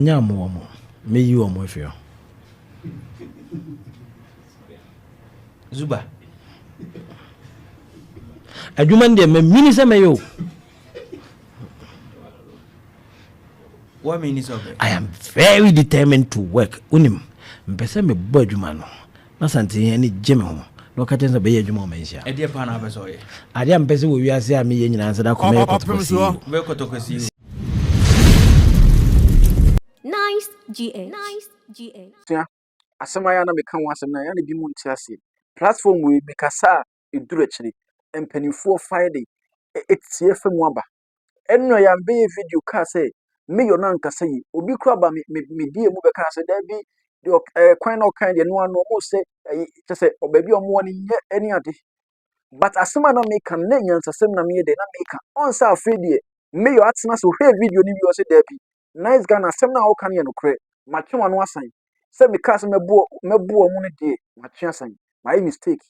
Nyamomo, me you am with you. Zuba. A human dear, me minister mayo. What means of it? I am very determined to work. Unim, mpese me boy jumano. Na santi any jeme ho. No katenza be ye juma mensia. E dia pa na be so ye. Ade mpese wo wiase a me ye nyina nsa da ko me kotokosi. Be kotokosi. Nice GA. Yeah, asemaya na meka ho asem na ya na bi mu ntiase. Platform we bekasa eduru akiri. Empanifo Friday etie fam aba. Enno ya mbe video ka say Mayor na nkasa yi obi kura ba me die mu be ka say da bi de kwan na kan de no ano mo say say obabi omo ni nye ani ade. But asema na meka na nyansasem na me de na meka on sa afedie Mayor atena so he video ni bi o say da bi nice Ghana asem na o kan ye no kre matwe wano asan say meka say mebu omo ne die matwe asan my mistake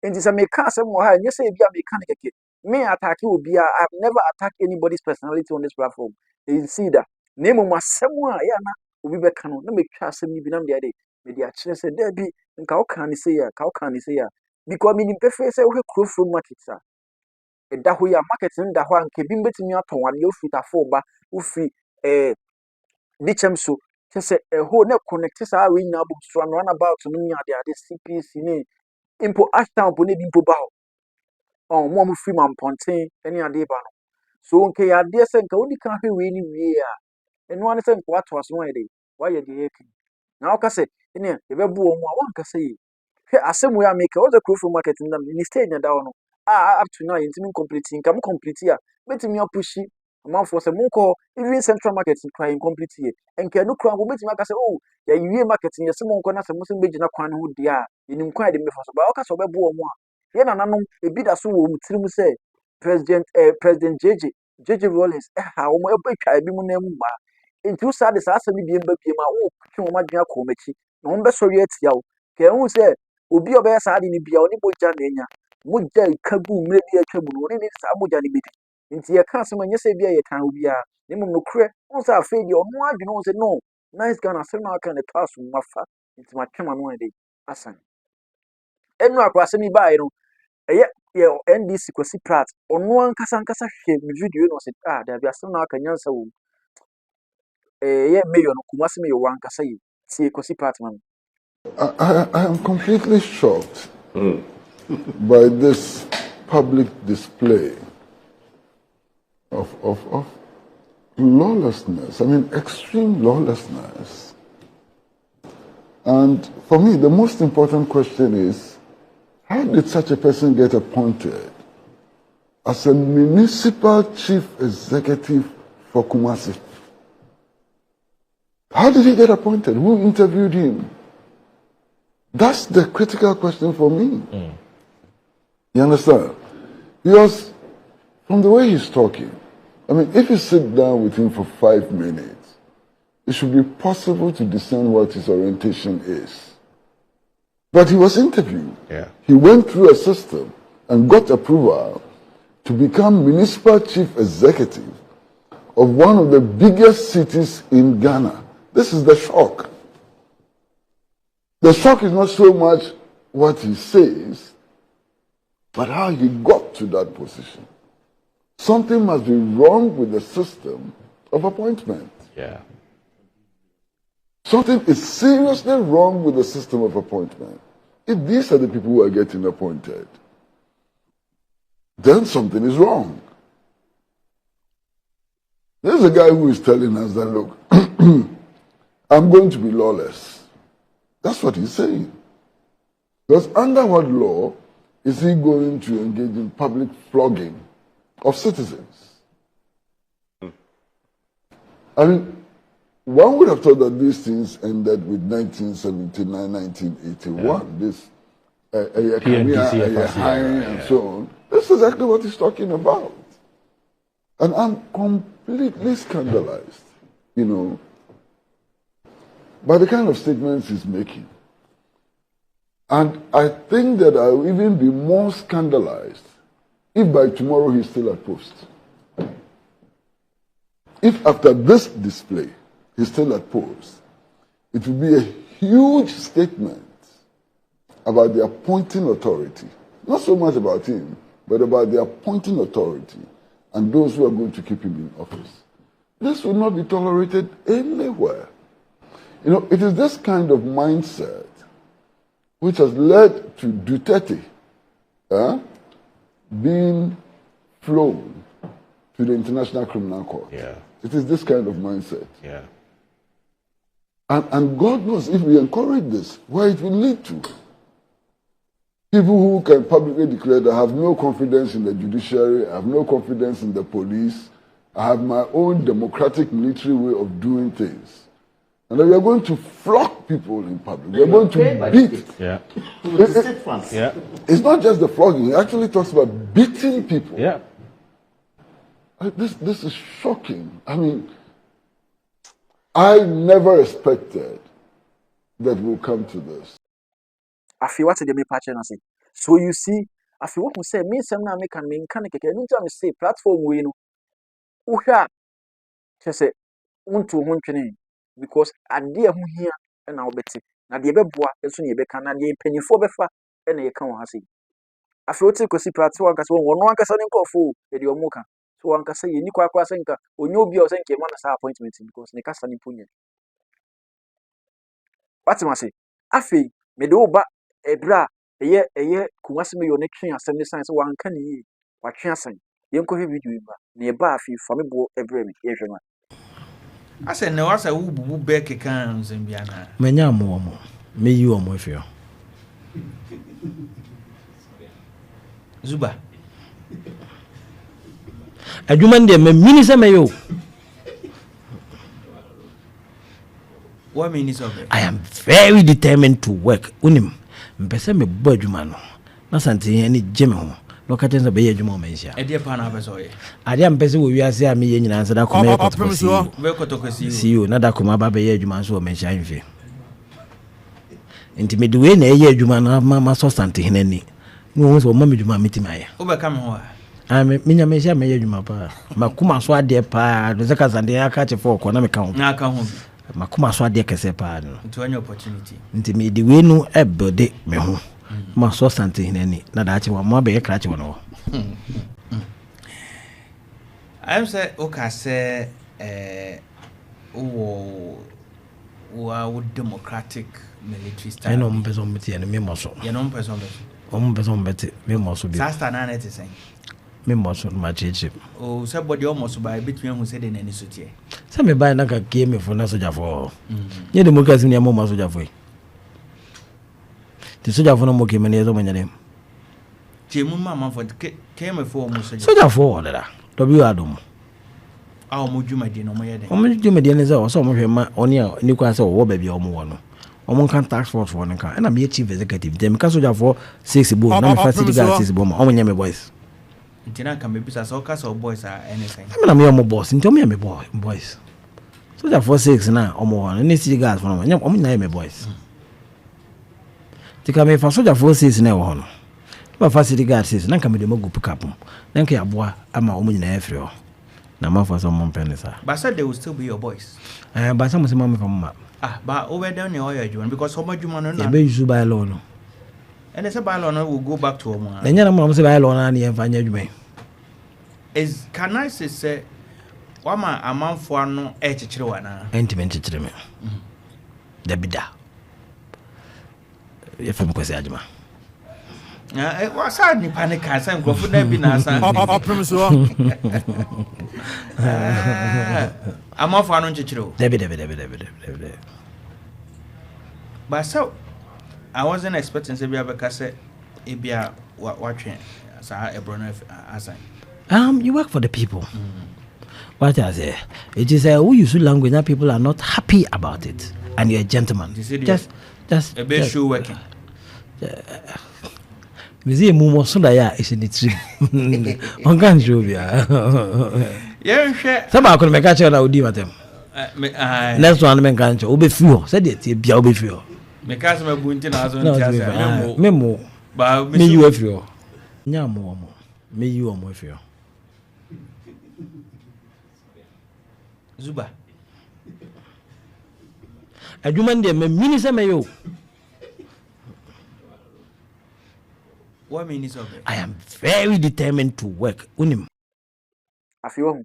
enti say meka asem mo ha nye say bia meka ne keke me attack obi I've never attacked anybody's personality on this platform you see that name mo asem a ya na obi be ka no na metwa asem ni bi na me de me de a kire say da bi nka o kan ni say ya ka o kan ni say ya because me ni prefer say we crow from market sa da ho ya market nda ho anke bi mbetimi aton ade o fita fo ba o fi dichem so say ho na connect sa we nya bu so no na about no nya ade CPC ni impo ashtown po ne bi impo ba ho mo free man ponten any ade ba no so nke ya ade se nka odi kan hwe we ni wie a eno ane se nka wato aso wan de wa ye de yeki na o ka se ene e be bu o mu a wan ka se yi hwe asemu ya make o the crew from market ndam ni stage na da no up to now intimi complete nka mo complete a betimi apushi amanfo se monko even central market try incomplete here enka no kura go betimi aka se oh ya yiwie market ye se monko na se mo se begina kwan ho dia enim kwan de mefa so ba o ka se obebu o mu a ye na nanom ebi da so wo mutirim se president JJ Rollins ha o mo e betwa ebi mu na mu ba enti usa de sa asemi biem ba biem a wo twe o madwea ko machi na on be sori atia wo ke hu se obi obe sa ade ni bia oni boja na enya moja ikagu mre bi atwa mu no ni sa moja ni bidi nti ye kan asem anya se bia ye kan obi a ne mum no kure on sa afa di ono adwene on se no nice Ghana asem na aka ne to aso mafa nti ma twema no ade asan enu akwa asem ba no eye ye NDC kwasi prat ono ankasa hwe mi video no se da bia asem na aka nyansa wo ye Mayor no Kumasi Mayor wankasa yi tie kwasi prat man. I am completely shocked by this public display of lawlessness. I mean, extreme lawlessness. And for me, the most important question is, how did such a person get appointed as a municipal chief executive for Kumasi? How did he get appointed? Who interviewed him? That's the critical question for me. You understand? Because from the way he's talking, I mean, if you sit down with him for 5 minutes, it should be possible to discern what his orientation is. But he was interviewed. Yeah. He went through a system and got approval to become municipal chief executive of one of the biggest cities in Ghana. This is the shock. The shock is not so much what he says, but how he got to that position. Something must be wrong with the system of appointment. Yeah. Something is seriously wrong with the system of appointment. If these are the people who are getting appointed, then something is wrong. There's a guy who is telling us that, look, I'm going to be lawless. That's what he's saying. Because under what law is he going to engage in public flogging of citizens? I mean, one would have thought that these things ended with 1979, 1981, this and so on. This is exactly what he's talking about. And I'm completely scandalized, by the kind of statements he's making. And I think that I'll even be more scandalized if by tomorrow he's still at post. If after this display, he's still at post, it will be a huge statement about the appointing authority. Not so much about him, but about the appointing authority and those who are going to keep him in office. This will not be tolerated anywhere. You know, it is this kind of mindset which has led to Duterte being flown to the International Criminal Court. Yeah. It is this kind of mindset. Yeah. And God knows if we encourage this, where it will lead to. People who can publicly declare that I have no confidence in the judiciary, I have no confidence in the police, I have my own democratic military way of doing things. And then we are going to flog people in public. We are going to beat. Yeah. Yeah. It's not just the flogging. He actually talks about beating people. Yeah. This is shocking. I mean, I never expected that we'll come to this. I feel what the me patch and I say. So you see, I feel what we say, me some na make and me can say platform we know. Uha, she say, unto one because I dear who here and I'll bet it. Now the beboa, and soon you can not ye penny for befa, and you can't see. I feel to see platform as one can send call for your mocha. So one can say, you need Quasenka, or you'll be or thank you one appointment because Nicasa Nipunia. What must say? I feel, me do ba a bra, a year, Kumasi Mayor next year, 70 cents, one can ye, what chance. You could have you nearby from a boat every year. I said, no, I said, who back a cans in Biana. Menya mo me you o mo fio. Zuba. Adwuma ndem me minister mayo. What means of it? I am very determined to work. Unim mpese me bo adwuma no. Na Asantehene gye me ho. No katenza be adwuma me nsia. E dey pa na beso ye. Ade mpese wo wiase a me ye nyina nsada koma e kotokosi. Be kotokosi. See you na da koma ba be ye adwuma so me nsia mfe. Enti me de we na ye adwuma na ma so Asantehene ni. Wo so ma me adwuma metima ye. Wo be ka me ho a. Ah me nya me nsia me ye adwuma pa. Makuma so ade pa, do zaka Asantehene aka che for ko na me ka ho. Na ka ho. Makuma so ade kese pa no. Nti wanya opportunity. Nti me de we no e bode me ho. Ma so Asantehene ni na da che wa ma be ye kra che wono. I am say okay say wo democratic military style. I know mpezo mbeti ya me moso. You know person be. Mpezo mbeti me moso bi. Sasta na net say. Me moso ma cheche. Oh somebody almost by between who said in any sutie. Say me buy na ka kie me for na soja for. Nye democracy ni mo ma soja for. Ti soja for no mo ke me ne zo manya dem. Ti mu mama for came for mo soja. Soja for da. W adom. Ah mo dwuma di no mo ye den. Mo dwuma di ne za o so mo hwe ma oni a ni kwa se wo ba bia o mo wo no. Omo kan tax force for no kan. Na me chief executive dem ka soja for 6 bo na me facility guard 6 bo ma. Omo nya me boys. Ntina kan be bisa so ka so boys are anything. Na me omo boss, nti omo nya me boys. Soja for 6 na omo wo ni city guard for no. Nya omo nya me boys. Tika me fa soja for 6 na wo ho no. Ba facility guard 6 na kan me dem go pick up. Na kan aboa ama omo nyina afre ho. Na ma for some penisa. But said they will still be your boys. But some say mama from ma. Ah, but over down the oil you because how much you want na. Be use by law no. And they say by law will go back to Omo. Then na mama say by law na na fanya adwuma. Is can I say wama amanfo ano e chichire wana. Entiment chichire me. Da bida. Ye fam kwese adwuma. What's that? Ni panic cancer and go for them be na san. I'm off on chichiro. David. But so I wasn't expecting to be able to say Ibia watching as a brother as you work for the people. What I say? It is who use language that people are not happy about it, and you're a gentleman. Just a bit shoe working. Mizi mumo sunda ya is in the tree. On can show ya. Yeah, share. Some are going to make a child out of them. Next one, men can't show. Obe few. Said it, be obe few. Make us my buntin as on Memo. But me you if you. Nyamo. Me you am with you. Zuba. adwuma de me mini se me yo. What means of it? I am very determined to work. Unim. Afio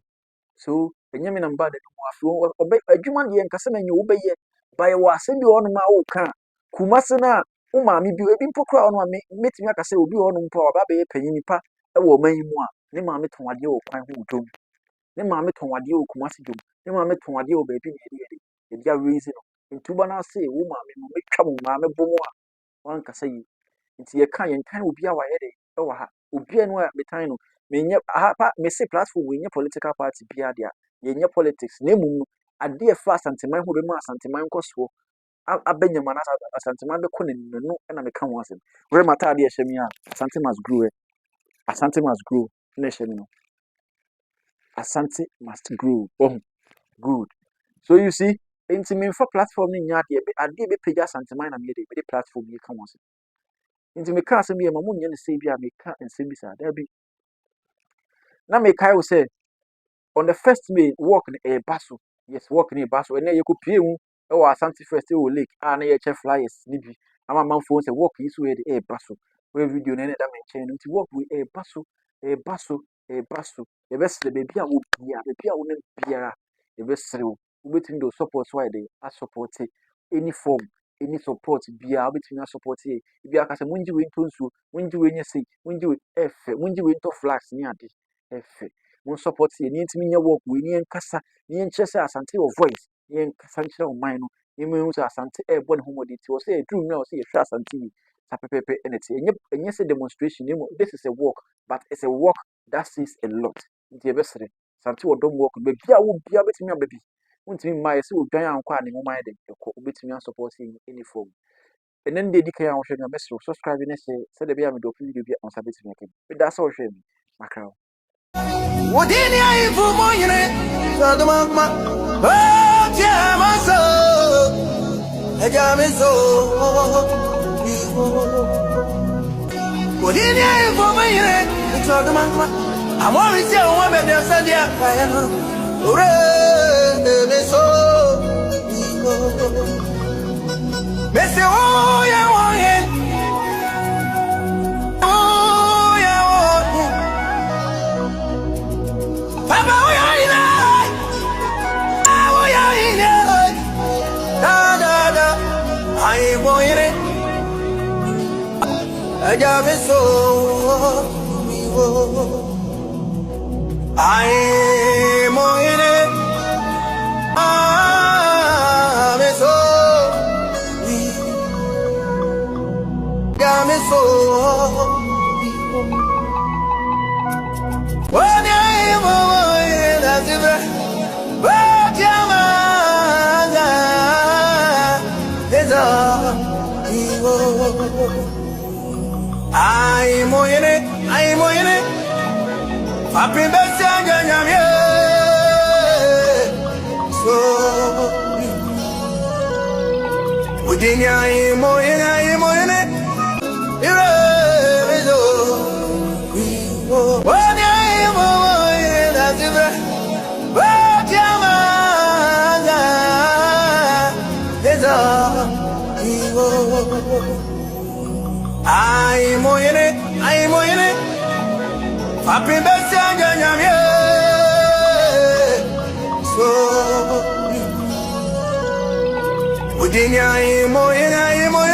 so enye me number de mo afio adwuma de nkasa menye wo beye by wa asem bi ono ma wo ka Kumasi na wo maami bi ebi mpokra ono ma metimi akasa obi ono mpo oba beye panyin nipa e wo man yi mu a ne maami ton ade wo kwan ho dom ne maami ton ade wo Kumasi dom ne maami ton ade wo baabi ne de dia reason no ntuba na say wo maami no metwa mo maami bomo a wan kasa yi nti ye kan yen kan obi a wa ye de e wa ha obi eno a metan no menye me say platform we nye political party bia dia ye nye politics na emu ade e fa asanteman ho be ma asanteman koso abenyama na asanteman be ko ne no na meka ho asem we mata ade e hyemi a asante must grow asante must grow na hyemi no asante must grow oh good so you see enti me for platform ni nya ade be page asanteman na me de platform yi ka ho asem enti me ka asem bi e mamu nya ne say bi a me ka ensem bi sa da bi na me kai wo say on the first May walk in a basso yes walk in a basso and then you could pay oh Asante first lake na ye che flyers nibi ama man phone say walk is we a basso we video na that mention to walk with a basso the best the baby a wo na biara the best wetin do support why they are support any form any support bia wetin na support e bia ka say munji we ntonsu munji we nyese munji we efe munji we to flags ni ade efe mun support ye ni ntimi nya work we ni enkasa ni enchese asante your voice ni enkasa nchire o man no ni mu so asante e bo ne homodi ti o say e drum na o say e hwe asante yi sa pepepe enete enye say demonstration ni this is a work but it's a work that says a lot nti e besere asante wo dom work be bia wo bia betimi ababi untimi mai say o dwan ankwa ne mo man de ko betimi support in any form and then they dikaya wo hwe na mesro subscribe ne say de bia me do video bia on sa betimi akem be da sa wo hwe mi makra Wodini aifu moyene Sadumagma Ojamaso Ejamiso Wodini aifu moyene Sadumagma Amori se o wame de sadia kayano Ure meso Mese o ya woyen Papa, we are in I want it. I got it so. I'm on it. I'm so. Got me so. When I'm on it, that's it. I'm on it. Happy birthday, so within I'm on it. When I'm on it, that's it. I'm on it. Happy birthday, so within I'm on it.